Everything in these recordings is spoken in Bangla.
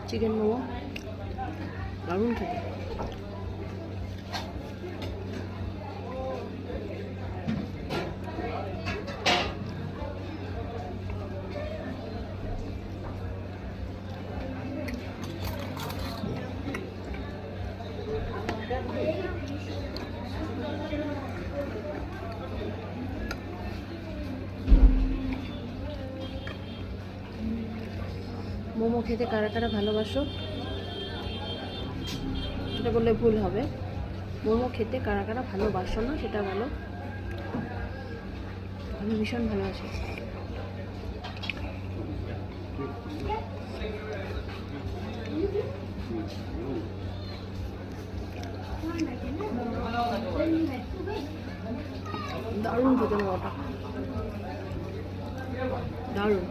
চিকেন মোমো দারুণ খেতে। মোমো খেতে কারা কারা ভালোবাসো সেটা বললে ভুল হবে। মোমো খেতে কারা কারা ভালোবাসো না সেটা বলো। আমি ভীষণ ভালোবাসি। দারুণ খেতে মোমোটা, দারুণ।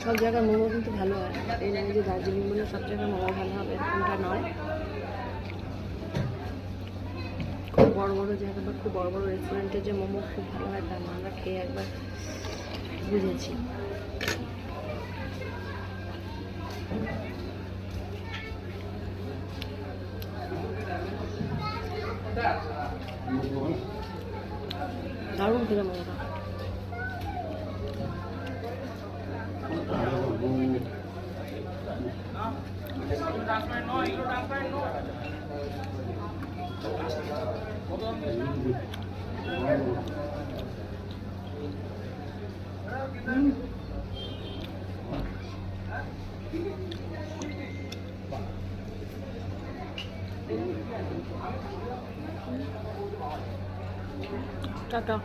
সব জায়গায় মোমো কিন্তু ভালো হয়, এই নয় যে দার্জিলিং বলে সব জায়গায় মোমো ভালো হবে এরকমটা নয়। খুব বড় বড় জায়গা বা খুব বড় বড় রেস্টুরেন্টে যে মোমো খুব ভালো হয় তা আমরা খেয়ে একবার বুঝেছি। দারুণ খেতে মোমোটা। টাটা।